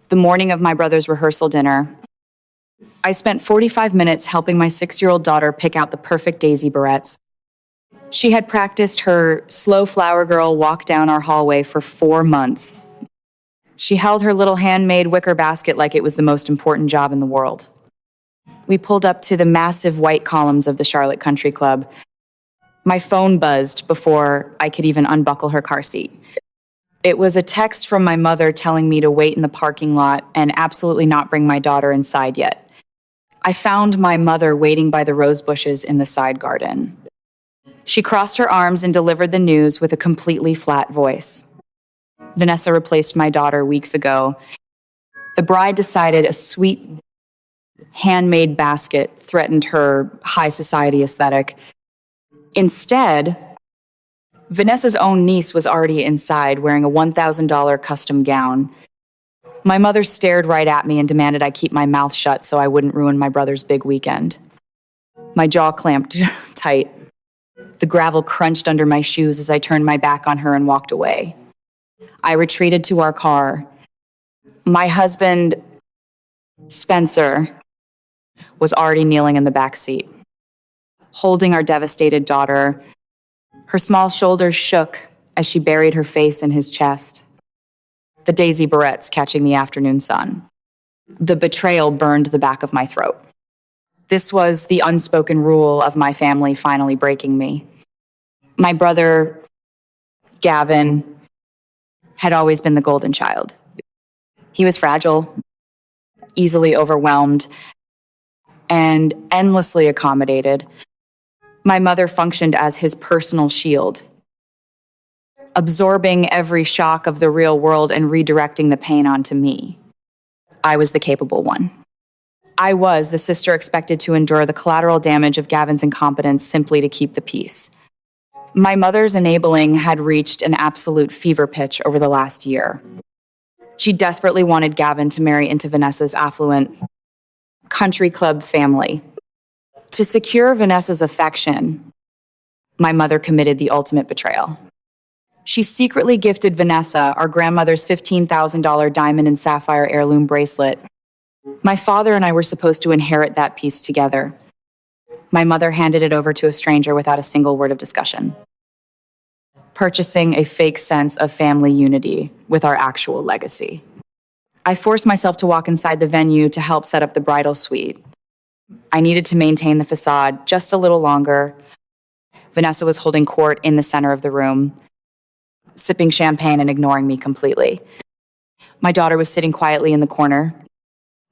The morning of my brother's rehearsal dinner, I spent 45 minutes helping my 6-year-old daughter pick out the perfect daisy barrettes. She had practiced her slow flower girl walk down our hallway for 4 months. She held her little handmade wicker basket like it was the most important job in the world. We pulled up to the massive white columns of the Charlotte Country Club. My phone buzzed before I could even unbuckle her car seat. It was a text from my mother telling me to wait in the parking lot and absolutely not bring my daughter inside yet. I found my mother waiting by the rose bushes in the side garden. She crossed her arms and delivered the news with a completely flat voice. Vanessa replaced my daughter weeks ago. The bride decided a sweet, handmade basket threatened her high society aesthetic. Instead, Vanessa's own niece was already inside wearing a $1,000 custom gown. My mother stared right at me and demanded I keep my mouth shut so I wouldn't ruin my brother's big weekend. My jaw clamped tight. The gravel crunched under my shoes as I turned my back on her and walked away. I retreated to our car. My husband, Spencer, was already kneeling in the back seat, holding our devastated daughter. Her small shoulders shook as she buried her face in his chest. The daisy barrettes catching the afternoon sun. The betrayal burned the back of my throat. This was the unspoken rule of my family finally breaking me. My brother, Gavin, had always been the golden child. He was fragile, easily overwhelmed, and endlessly accommodated. My mother functioned as his personal shield, absorbing every shock of the real world and redirecting the pain onto me. I was the capable one. I was the sister expected to endure the collateral damage of Gavin's incompetence simply to keep the peace. My mother's enabling had reached an absolute fever pitch over the last year. She desperately wanted Gavin to marry into Vanessa's affluent country club family. To secure Vanessa's affection, my mother committed the ultimate betrayal. She secretly gifted Vanessa our grandmother's $15,000 diamond and sapphire heirloom bracelet. My father and I were supposed to inherit that piece together. My mother handed it over to a stranger without a single word of discussion, purchasing a fake sense of family unity with our actual legacy. I forced myself to walk inside the venue to help set up the bridal suite. I needed to maintain the facade just a little longer. Vanessa was holding court in the center of the room, sipping champagne and ignoring me completely. My daughter was sitting quietly in the corner.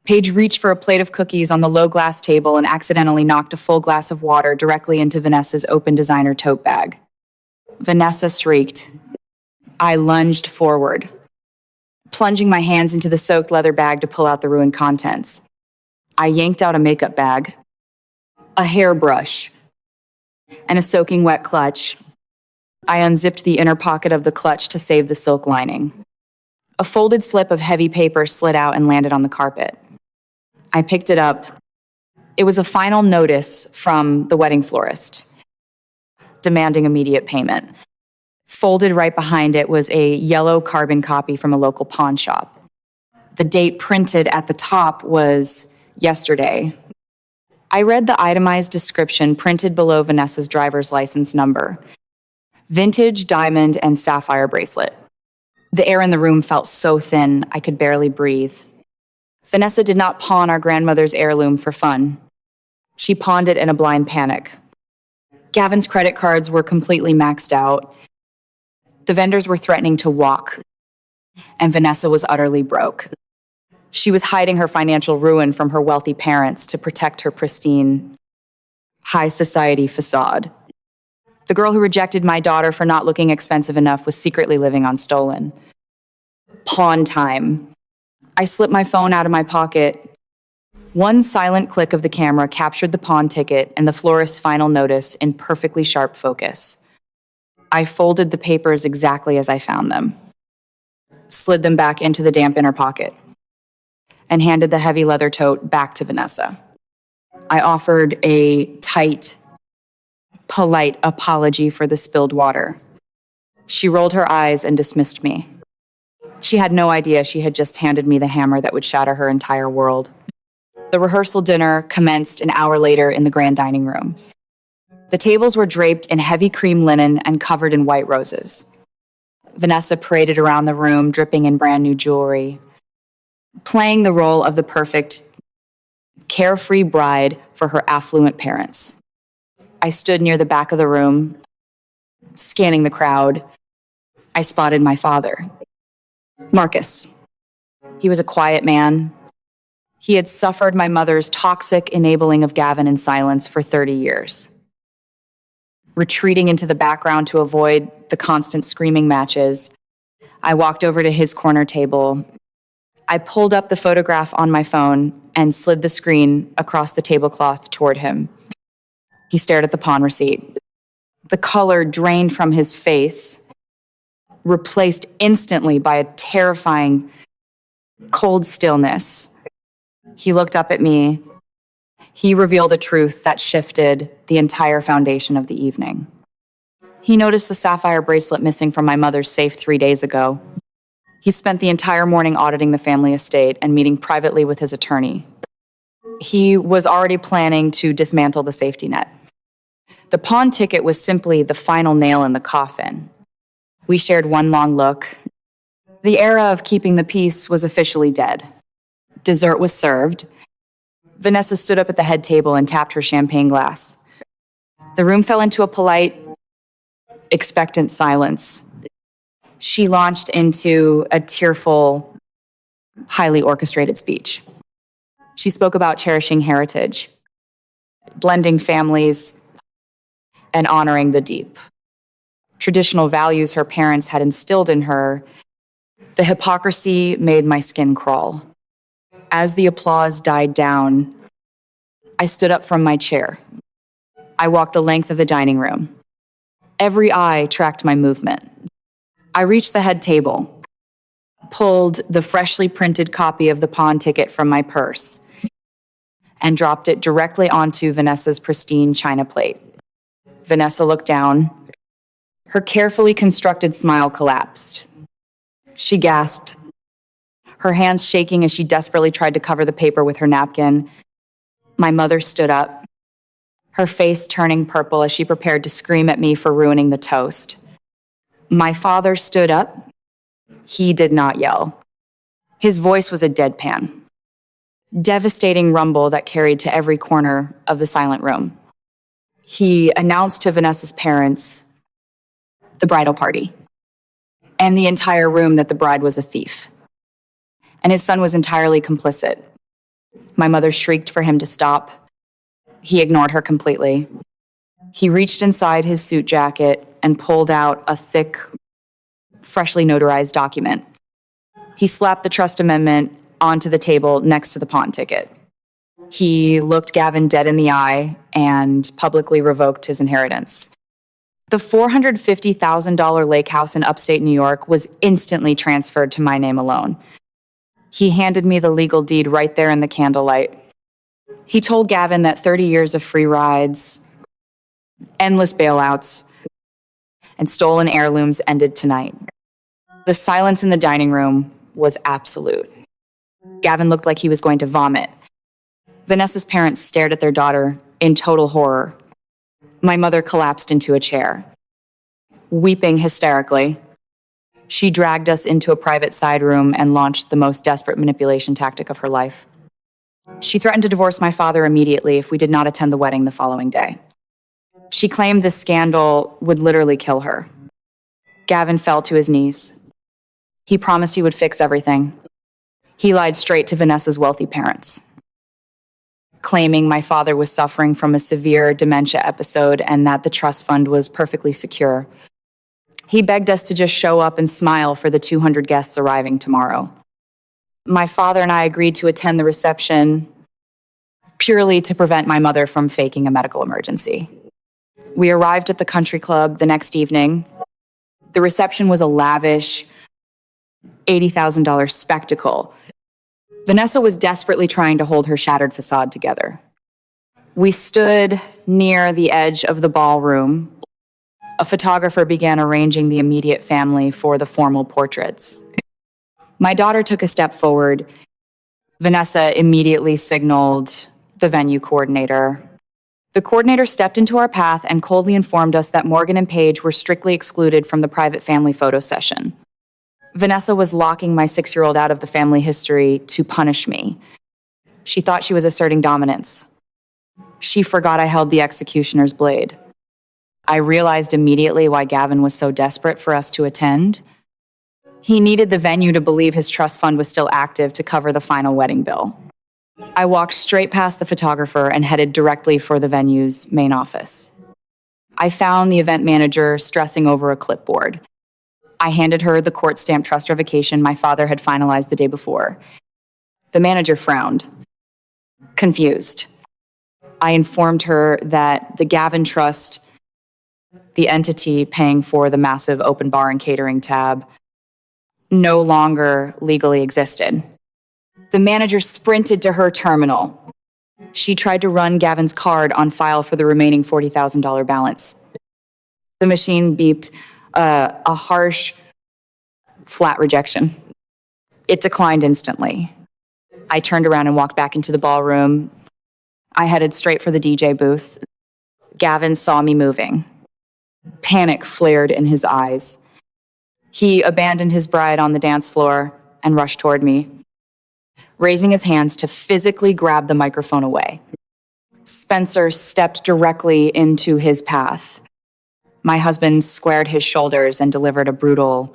Paige reached for a plate of cookies on the low glass table and accidentally knocked a full glass of water directly into Vanessa's open designer tote bag. Vanessa shrieked. I lunged forward, plunging my hands into the soaked leather bag to pull out the ruined contents. I yanked out a makeup bag, a hairbrush, and a soaking wet clutch. I unzipped the inner pocket of the clutch to save the silk lining. A folded slip of heavy paper slid out and landed on the carpet. I picked it up. It was a final notice from the wedding florist, demanding immediate payment. Folded right behind it was a yellow carbon copy from a local pawn shop. The date printed at the top was yesterday. I read the itemized description printed below Vanessa's driver's license number. Vintage diamond and sapphire bracelet. The air in the room felt so thin I could barely breathe. Vanessa did not pawn our grandmother's heirloom for fun. She pawned it in a blind panic. Gavin's credit cards were completely maxed out. The vendors were threatening to walk, and Vanessa was utterly broke. She was hiding her financial ruin from her wealthy parents to protect her pristine, high society facade. The girl who rejected my daughter for not looking expensive enough was secretly living on stolen. Pawn time. I slipped my phone out of my pocket. One silent click of the camera captured the pawn ticket and the florist's final notice in perfectly sharp focus. I folded the papers exactly as I found them, slid them back into the damp inner pocket, and handed the heavy leather tote back to Vanessa. I offered a tight, polite apology for the spilled water. She rolled her eyes and dismissed me. She had no idea she had just handed me the hammer that would shatter her entire world. The rehearsal dinner commenced an hour later in the grand dining room. The tables were draped in heavy cream linen and covered in white roses. Vanessa paraded around the room, dripping in brand new jewelry, playing the role of the perfect, carefree bride for her affluent parents. I stood near the back of the room, scanning the crowd. I spotted my father, Marcus. He was a quiet man. He had suffered my mother's toxic enabling of Gavin in silence for 30 years. Retreating into the background to avoid the constant screaming matches, I walked over to his corner table. I pulled up the photograph on my phone and slid the screen across the tablecloth toward him. He stared at the pawn receipt. The color drained from his face, replaced instantly by a terrifying, cold stillness. He looked up at me. He revealed a truth that shifted the entire foundation of the evening. He noticed the sapphire bracelet missing from my mother's safe 3 days ago. He spent the entire morning auditing the family estate and meeting privately with his attorney. He was already planning to dismantle the safety net. The pawn ticket was simply the final nail in the coffin. We shared one long look. The era of keeping the peace was officially dead. Dessert was served. Vanessa stood up at the head table and tapped her champagne glass. The room fell into a polite, expectant silence. She launched into a tearful, highly orchestrated speech. She spoke about cherishing heritage, blending families, and honoring the deep. Traditional values her parents had instilled in her. The hypocrisy made my skin crawl. As the applause died down, I stood up from my chair. I walked the length of the dining room. Every eye tracked my movement. I reached the head table, pulled the freshly printed copy of the pawn ticket from my purse, and dropped it directly onto Vanessa's pristine china plate. Vanessa looked down. Her carefully constructed smile collapsed. She gasped, her hands shaking as she desperately tried to cover the paper with her napkin. My mother stood up, her face turning purple as she prepared to scream at me for ruining the toast. My father stood up. He did not yell. His voice was a deadpan, devastating rumble that carried to every corner of the silent room. He announced to Vanessa's parents the bridal party and the entire room that the bride was a thief. And his son was entirely complicit. My mother shrieked for him to stop. He ignored her completely. He reached inside his suit jacket and pulled out a thick, freshly notarized document. He slapped the trust amendment onto the table next to the pawn ticket. He looked Gavin dead in the eye and publicly revoked his inheritance. The $450,000 lake house in upstate New York was instantly transferred to my name alone. He handed me the legal deed right there in the candlelight. He told Gavin that 30 years of free rides, endless bailouts, and stolen heirlooms ended tonight. The silence in the dining room was absolute. Gavin looked like he was going to vomit. Vanessa's parents stared at their daughter in total horror. My mother collapsed into a chair. Weeping hysterically, she dragged us into a private side room and launched the most desperate manipulation tactic of her life. She threatened to divorce my father immediately if we did not attend the wedding the following day. She claimed this scandal would literally kill her. Gavin fell to his knees. He promised he would fix everything. He lied straight to Vanessa's wealthy parents, claiming my father was suffering from a severe dementia episode and that the trust fund was perfectly secure. He begged us to just show up and smile for the 200 guests arriving tomorrow. My father and I agreed to attend the reception purely to prevent my mother from faking a medical emergency. We arrived at the country club the next evening. The reception was a lavish $80,000 spectacle. Vanessa was desperately trying to hold her shattered facade together. We stood near the edge of the ballroom. A photographer began arranging the immediate family for the formal portraits. My daughter took a step forward. Vanessa immediately signaled the venue coordinator. The coordinator stepped into our path and coldly informed us that Morgan and Paige were strictly excluded from the private family photo session. Vanessa was locking my 6-year-old out of the family history to punish me. She thought she was asserting dominance. She forgot I held the executioner's blade. I realized immediately why Gavin was so desperate for us to attend. He needed the venue to believe his trust fund was still active to cover the final wedding bill. I walked straight past the photographer and headed directly for the venue's main office. I found the event manager stressing over a clipboard. I handed her the court-stamped trust revocation my father had finalized the day before. The manager frowned, confused. I informed her that the Gavin Trust, the entity paying for the massive open bar and catering tab, no longer legally existed. The manager sprinted to her terminal. She tried to run Gavin's card on file for the remaining $40,000 balance. The machine beeped a harsh, flat rejection. It declined instantly. I turned around and walked back into the ballroom. I headed straight for the DJ booth. Gavin saw me moving. Panic flared in his eyes. He abandoned his bride on the dance floor and rushed toward me, raising his hands to physically grab the microphone away. Spencer stepped directly into his path. My husband squared his shoulders and delivered a brutal,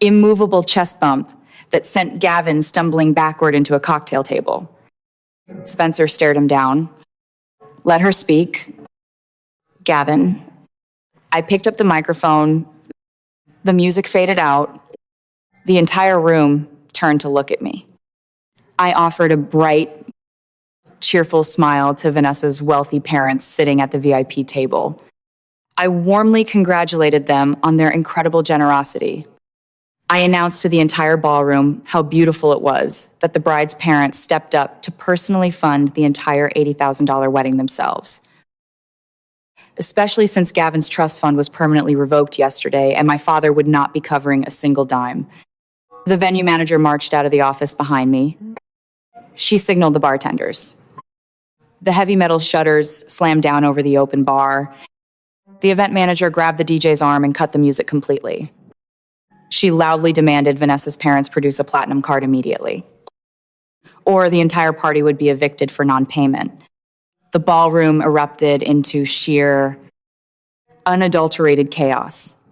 immovable chest bump that sent Gavin stumbling backward into a cocktail table. Spencer stared him down. Let her speak. Gavin. I picked up the microphone. The music faded out. The entire room turned to look at me. I offered a bright, cheerful smile to Vanessa's wealthy parents sitting at the VIP table. I warmly congratulated them on their incredible generosity. I announced to the entire ballroom how beautiful it was that the bride's parents stepped up to personally fund the entire $80,000 wedding themselves. Especially since Gavin's trust fund was permanently revoked yesterday and my father would not be covering a single dime. The venue manager marched out of the office behind me. She signaled the bartenders. The heavy metal shutters slammed down over the open bar. The event manager grabbed the DJ's arm and cut the music completely. She loudly demanded Vanessa's parents produce a platinum card immediately, or the entire party would be evicted for non-payment. The ballroom erupted into sheer, unadulterated chaos.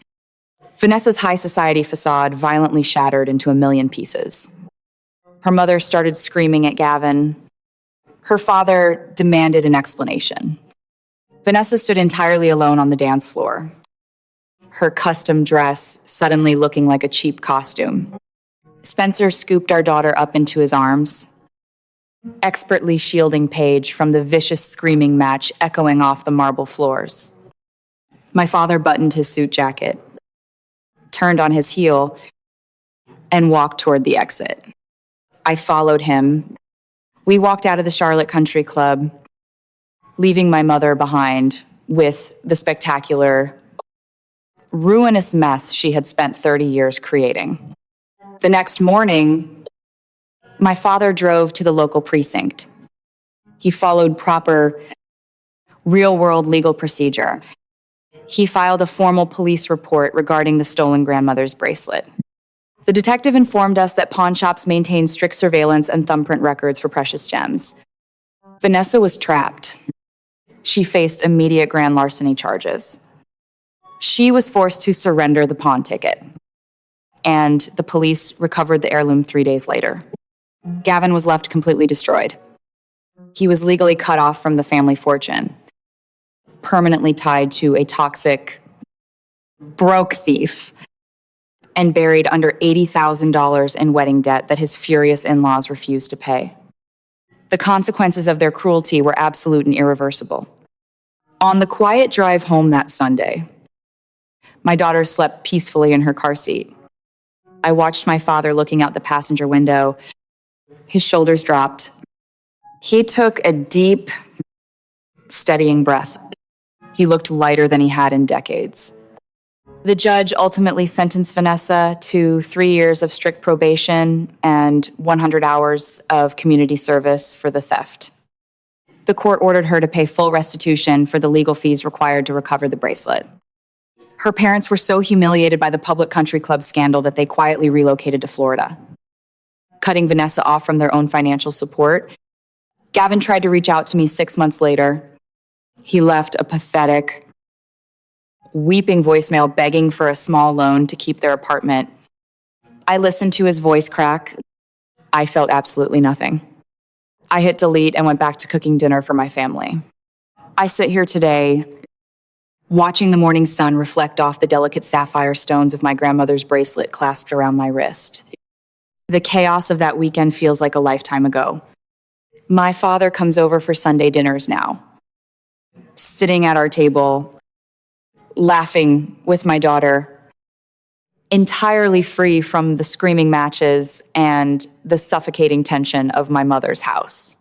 Vanessa's high society facade violently shattered into a million pieces. Her mother started screaming at Gavin. Her father demanded an explanation. Vanessa stood entirely alone on the dance floor, her custom dress suddenly looking like a cheap costume. Spencer scooped our daughter up into his arms, expertly shielding Paige from the vicious screaming match echoing off the marble floors. My father buttoned his suit jacket, turned on his heel, and walked toward the exit. I followed him. We walked out of the Charlotte Country Club, leaving my mother behind with the spectacular, ruinous mess she had spent 30 years creating. The next morning, my father drove to the local precinct. He followed proper, real-world legal procedure. He filed a formal police report regarding the stolen grandmother's bracelet. The detective informed us that pawn shops maintain strict surveillance and thumbprint records for precious gems. Vanessa was trapped. She faced immediate grand larceny charges. She was forced to surrender the pawn ticket, and the police recovered the heirloom 3 days later. Gavin was left completely destroyed. He was legally cut off from the family fortune, permanently tied to a toxic, broke thief, and buried under $80,000 in wedding debt that his furious in-laws refused to pay. The consequences of their cruelty were absolute and irreversible. On the quiet drive home that Sunday, my daughter slept peacefully in her car seat. I watched my father looking out the passenger window. His shoulders dropped. He took a deep, steadying breath. He looked lighter than he had in decades. The judge ultimately sentenced Vanessa to 3 years of strict probation and 100 hours of community service for the theft. The court ordered her to pay full restitution for the legal fees required to recover the bracelet. Her parents were so humiliated by the public country club scandal that they quietly relocated to Florida. Cutting Vanessa off from their own financial support, Gavin tried to reach out to me 6 months later. He left a pathetic, weeping voicemail begging for a small loan to keep their apartment. I listened to his voice crack. I felt absolutely nothing. I hit delete and went back to cooking dinner for my family. I sit here today, watching the morning sun reflect off the delicate sapphire stones of my grandmother's bracelet clasped around my wrist. The chaos of that weekend feels like a lifetime ago. My father comes over for Sunday dinners now, sitting at our table, laughing with my daughter, entirely free from the screaming matches and the suffocating tension of my mother's house.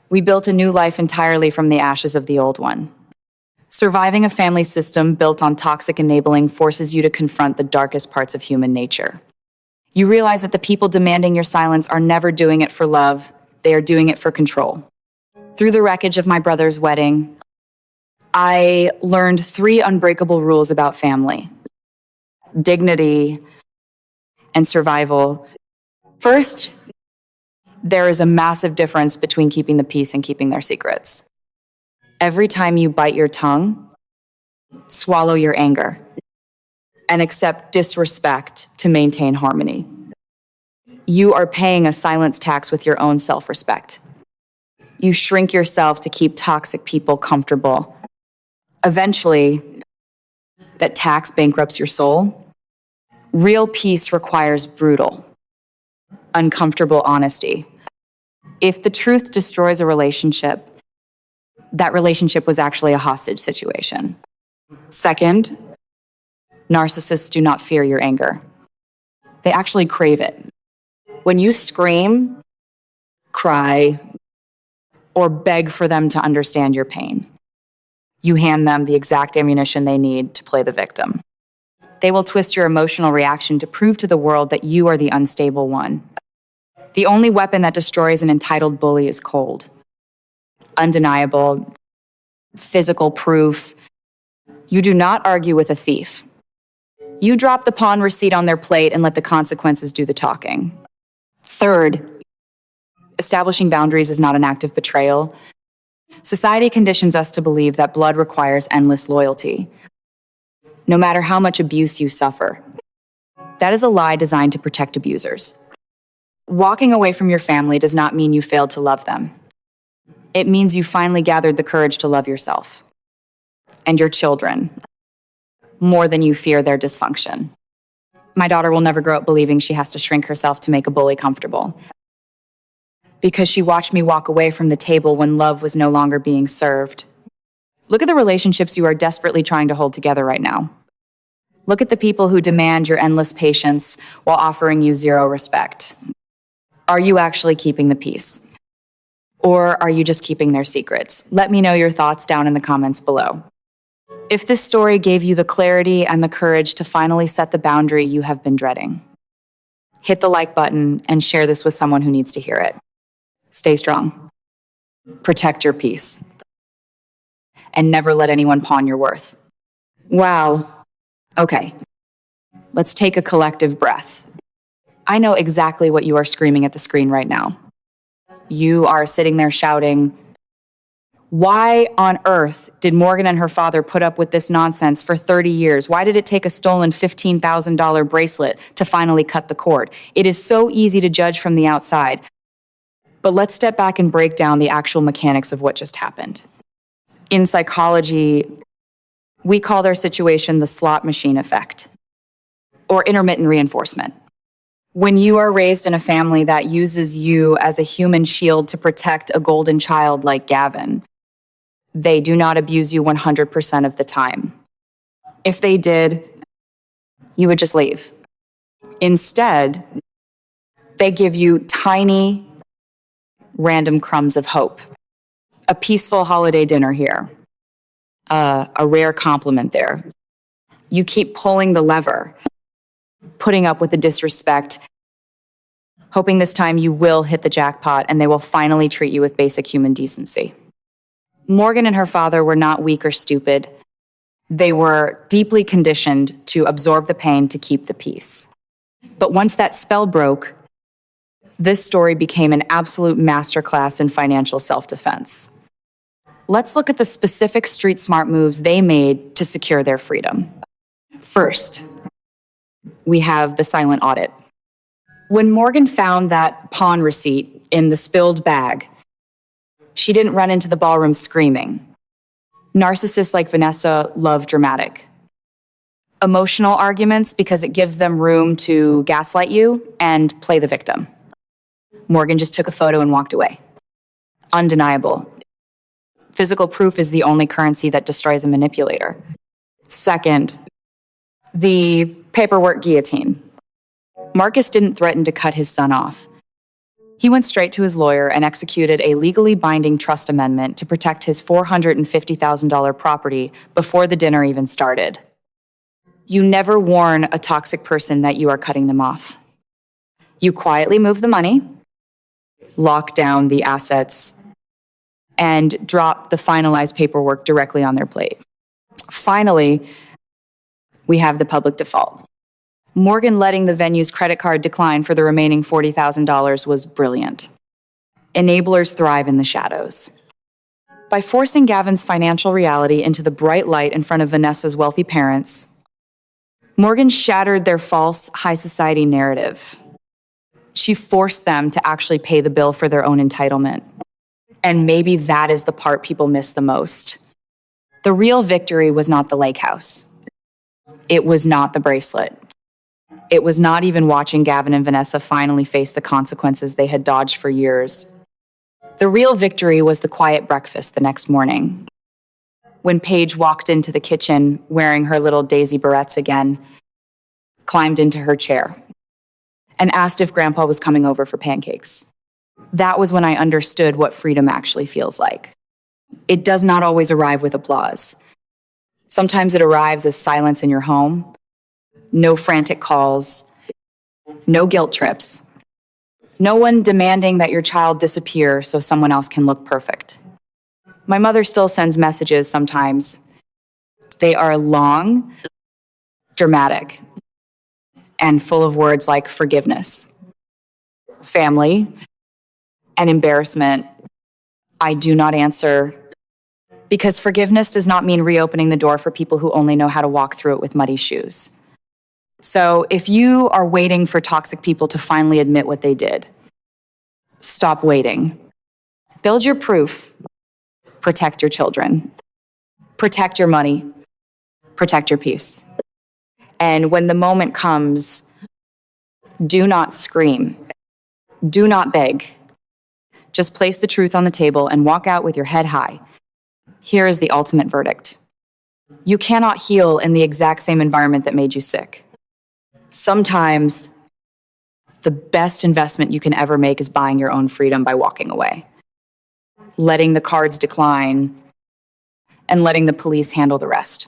We built a new life entirely from the ashes of the old one. Surviving a family system built on toxic enabling forces you to confront the darkest parts of human nature. You realize that the people demanding your silence are never doing it for love, they are doing it for control. Through the wreckage of my brother's wedding, I learned 3 unbreakable rules about family: dignity and survival. First, there is a massive difference between keeping the peace and keeping their secrets. Every time you bite your tongue, swallow your anger and accept disrespect to maintain harmony. You are paying a silence tax with your own self-respect. You shrink yourself to keep toxic people comfortable. Eventually, that tax bankrupts your soul. Real peace requires brutal, uncomfortable honesty. If the truth destroys a relationship, that relationship was actually a hostage situation. Second, narcissists do not fear your anger. They actually crave it. When you scream, cry, or beg for them to understand your pain, you hand them the exact ammunition they need to play the victim. They will twist your emotional reaction to prove to the world that you are the unstable one. The only weapon that destroys an entitled bully is cold. Undeniable, physical proof. You do not argue with a thief. You drop the pawn receipt on their plate and let the consequences do the talking. Third, establishing boundaries is not an act of betrayal. Society conditions us to believe that blood requires endless loyalty, no matter how much abuse you suffer. That is a lie designed to protect abusers. Walking away from your family does not mean you failed to love them. It means you finally gathered the courage to love yourself and your children more than you fear their dysfunction. My daughter will never grow up believing she has to shrink herself to make a bully comfortable, because she watched me walk away from the table when love was no longer being served. Look at the relationships you are desperately trying to hold together right now. Look at the people who demand your endless patience while offering you zero respect. Are you actually keeping the peace? Or are you just keeping their secrets? Let me know your thoughts down in the comments below. If this story gave you the clarity and the courage to finally set the boundary you have been dreading, hit the like button and share this with someone who needs to hear it. Stay strong. Protect your peace. And never let anyone pawn your worth. Wow. Okay. Let's take a collective breath. I know exactly what you are screaming at the screen right now. You are sitting there shouting, why on earth did Morgan and her father put up with this nonsense for 30 years? Why did it take a stolen $15,000 bracelet to finally cut the cord? It is so easy to judge from the outside. But let's step back and break down the actual mechanics of what just happened. In psychology, we call their situation the slot machine effect, or intermittent reinforcement. When you are raised in a family that uses you as a human shield to protect a golden child like Gavin, they do not abuse you 100% of the time. If they did, you would just leave. Instead, they give you tiny, random crumbs of hope. A peaceful holiday dinner here. A rare compliment there. You keep pulling the lever, putting up with the disrespect, hoping this time you will hit the jackpot and they will finally treat you with basic human decency. Morgan and her father were not weak or stupid. They were deeply conditioned to absorb the pain to keep the peace. But once that spell broke, this story became an absolute masterclass in financial self-defense. Let's look at the specific street-smart moves they made to secure their freedom. First, we have the silent audit. When Morgan found that pawn receipt in the spilled bag, she didn't run into the ballroom screaming. Narcissists like Vanessa love dramatic. Emotional arguments because it gives them room to gaslight you and play the victim. Morgan just took a photo and walked away. Undeniable. Physical proof is the only currency that destroys a manipulator. Second, the paperwork guillotine. Marcus didn't threaten to cut his son off. He went straight to his lawyer and executed a legally binding trust amendment to protect his $450,000 property before the dinner even started. You never warn a toxic person that you are cutting them off. You quietly move the money, lock down the assets, and drop the finalized paperwork directly on their plate. Finally, we have the public default. Morgan letting the venue's credit card decline for the remaining $40,000 was brilliant. Enablers thrive in the shadows. By forcing Gavin's financial reality into the bright light in front of Vanessa's wealthy parents, Morgan shattered their false high society narrative. She forced them to actually pay the bill for their own entitlement. And maybe that is the part people miss the most. The real victory was not the lake house. It was not the bracelet. It was not even watching Gavin and Vanessa finally face the consequences they had dodged for years. The real victory was the quiet breakfast the next morning. When Paige walked into the kitchen wearing her little Daisy barrettes again, climbed into her chair, and asked if Grandpa was coming over for pancakes. That was when I understood what freedom actually feels like. It does not always arrive with applause. Sometimes it arrives as silence in your home, no frantic calls, no guilt trips, no one demanding that your child disappear so someone else can look perfect. My mother still sends messages sometimes. They are long, dramatic, and full of words like forgiveness, family, and embarrassment. I do not answer, because forgiveness does not mean reopening the door for people who only know how to walk through it with muddy shoes. So if you are waiting for toxic people to finally admit what they did, stop waiting. Build your proof. Protect your children. Protect your money. Protect your peace. And when the moment comes, do not scream. Do not beg. Just place the truth on the table and walk out with your head high. Here is the ultimate verdict. You cannot heal in the exact same environment that made you sick. Sometimes the best investment you can ever make is buying your own freedom by walking away, letting the cards decline, and letting the police handle the rest.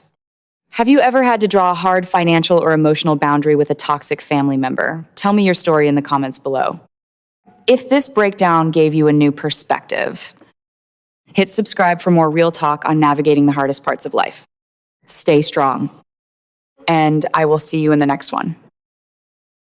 Have you ever had to draw a hard financial or emotional boundary with a toxic family member? Tell me your story in the comments below. If this breakdown gave you a new perspective, hit subscribe for more real talk on navigating the hardest parts of life. Stay strong, and I will see you in the next one.